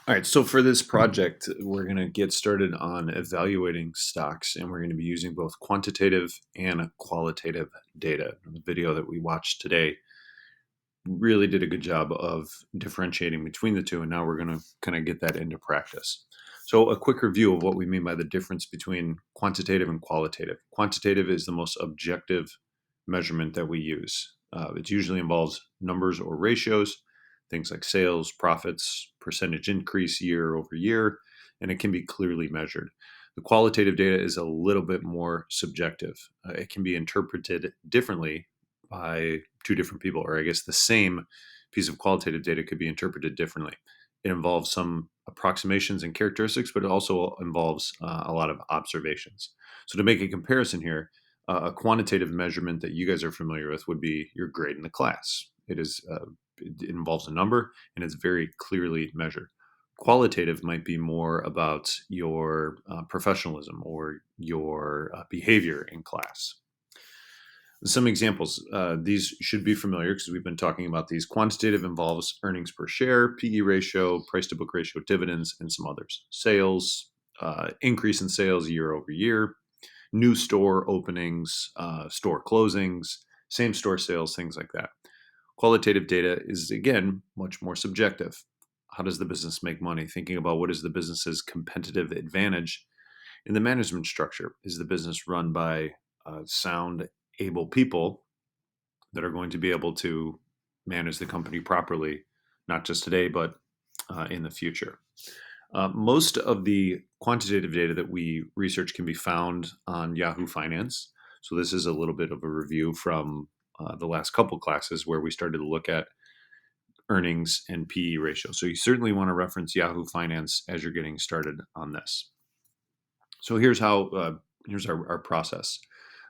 All right, so for this project, we're going to get started on evaluating stocks, and we're going to be using both quantitative and qualitative data. The video that we watched today really did a good job of differentiating between the two, and now we're going to kind of get that into practice. So, a quick review of what we mean by the difference between quantitative and qualitative. Quantitative is the most objective measurement that we use. It usually involves numbers or ratios, things like sales, profits, percentage increase year over year, and it can be clearly measured. The qualitative data is a little bit more subjective. It can be interpreted differently by two different people, or I guess the same piece of qualitative data could be interpreted differently. It involves some approximations and characteristics, but it also involves a lot of observations. So, to make a comparison here, a quantitative measurement that you guys are familiar with would be your grade in the class. It involves a number and it's very clearly measured. Qualitative might be more about your professionalism or your behavior in class. Some examples. These should be familiar because we've been talking about these. Quantitative involves earnings per share, PE ratio, price to book ratio, dividends, and some others. Sales, increase in sales year over year, new store openings, store closings, same store sales, things like that. Qualitative data is, again, much more subjective. How does the business make money? Thinking about what is the business's competitive advantage in the management structure. Is the business run by sound, able people that are going to be able to manage the company properly, not just today, but in the future? Most of the quantitative data that we research can be found on Yahoo Finance. So, this is a little bit of a review from the last couple classes where we started to look at earnings and PE ratio. So, you certainly want to reference Yahoo Finance as you're getting started on this. So, here's our process.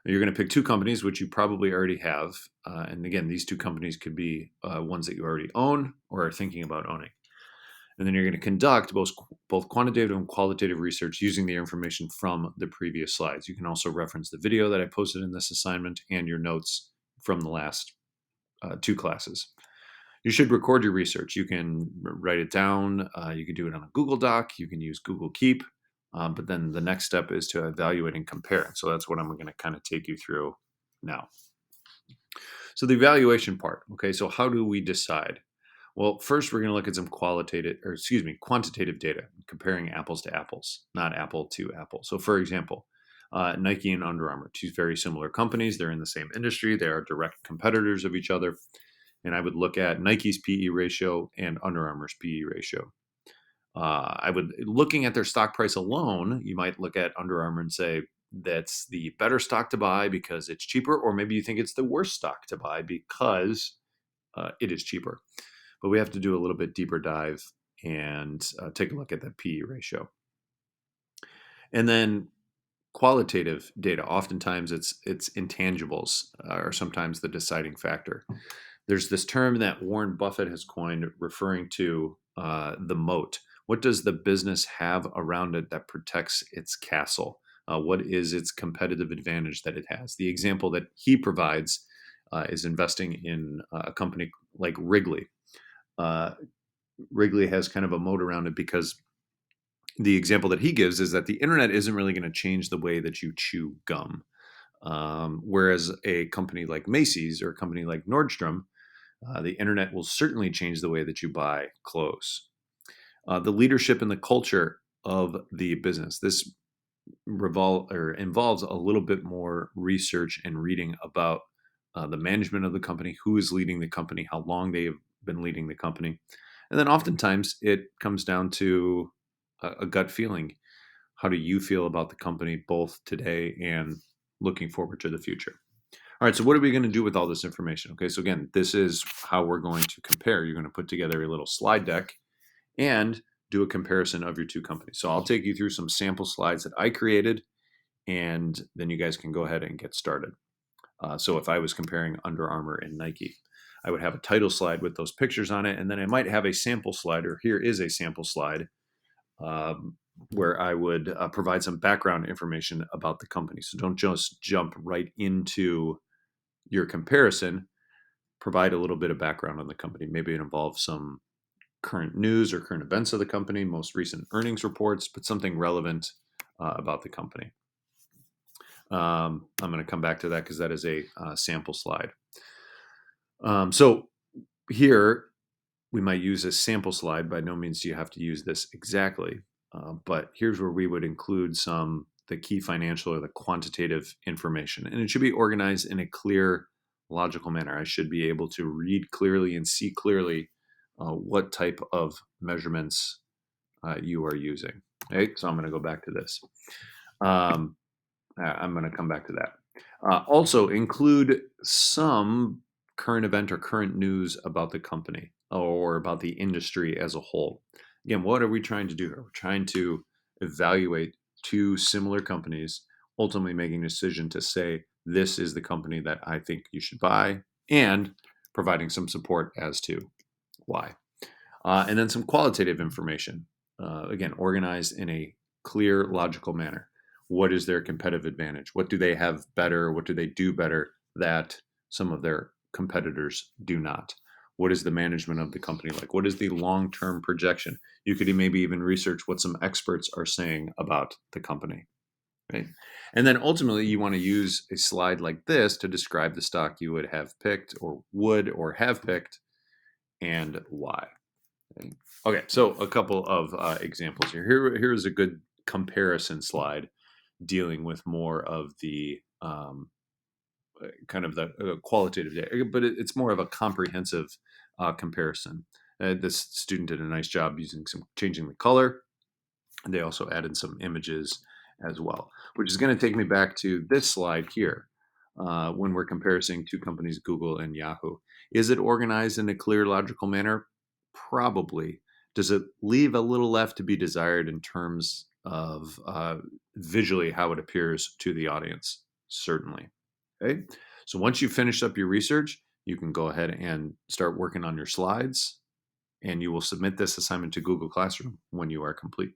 You're going to pick two companies, which you probably already have. And again, these two companies could be ones that you already own or are thinking about owning. And then you're going to conduct both quantitative and qualitative research using the information from the previous slides. You can also reference the video that I posted in this assignment and your notes from the last two classes. You should record your research. You can write it down. You can do it on a Google Doc. You can use Google Keep. But then the next step is to evaluate and compare. So that's what I'm going to kind of take you through now. So the evaluation part. Okay, so how do we decide? Well, first we're going to look at some quantitative data, comparing apples to apples, not apple to apple. So, for example, Nike and Under Armour, two very similar companies. They're in the same industry. They are direct competitors of each other. And I would look at Nike's PE ratio and Under Armour's PE ratio. Looking at their stock price alone, you might look at Under Armour and say, that's the better stock to buy because it's cheaper, or maybe you think it's the worst stock to buy because it is cheaper. But we have to do a little bit deeper dive and take a look at that PE ratio. And then qualitative data, oftentimes it's intangibles are sometimes the deciding factor. There's this term that Warren Buffett has coined referring to the moat. What does the business have around it that protects its castle? What is its competitive advantage that it has? The example that he provides is investing in a company like Wrigley. Wrigley has kind of a moat around it because the example that he gives is that the internet isn't really going to change the way that you chew gum. Whereas a company like Macy's or a company like Nordstrom, the internet will certainly change the way that you buy clothes. The leadership and the culture of the business. This involves a little bit more research and reading about the management of the company, who is leading the company, how long they have been leading the company. And then oftentimes it comes down to a gut feeling. How do you feel about the company both today and looking forward to the future? All right, so what are we going to do with all this information? Okay, so again, this is how we're going to compare. You're going to put together a little slide deck and do a comparison of your two companies. So I'll take you through some sample slides that I created, and then you guys can go ahead and get started. So if I was comparing Under Armour and Nike, I would have a title slide with those pictures on it, and then I might have a sample slide, or here is a sample slide, where I would provide some background information about the company. So don't just jump right into your comparison. Provide a little bit of background on the company. Maybe it involves some current news or current events of the company, most recent earnings reports, but something relevant about the company. I'm going to come back to that because that is a sample slide. So here we might use a sample slide. By no means do you have to use this exactly, but here's where we would include the key financial or the quantitative information, and it should be organized in a clear, logical manner. I should be able to read clearly and see clearly what type of measurements you are using. Okay, so I'm going to go back to this. I'm going to come back to that. Also, include some current event or current news about the company or about the industry as a whole. Again, what are we trying to do here? We're trying to evaluate two similar companies, ultimately making a decision to say, this is the company that I think you should buy, and providing some support as to why. And then some qualitative information, again, organized in a clear, logical manner. What is their competitive advantage? What do they have better? What do they do better that some of their competitors do not? What is the management of the company like? What is the long-term projection? You could maybe even research what some experts are saying about the company, right? And then ultimately, you want to use a slide like this to describe the stock you would have picked or have picked and why. Okay, so a couple of examples here. Here's a good comparison slide dealing with more of the kind of the qualitative data, but it's more of a comprehensive comparison. This student did a nice job changing the color. And they also added some images as well, which is going to take me back to this slide here. When we're comparing two companies, Google and Yahoo. Is it organized in a clear, logical manner? Probably. Does it leave a little left to be desired in terms of visually how it appears to the audience? Certainly. Okay. So once you've finished up your research, you can go ahead and start working on your slides, and you will submit this assignment to Google Classroom when you are complete.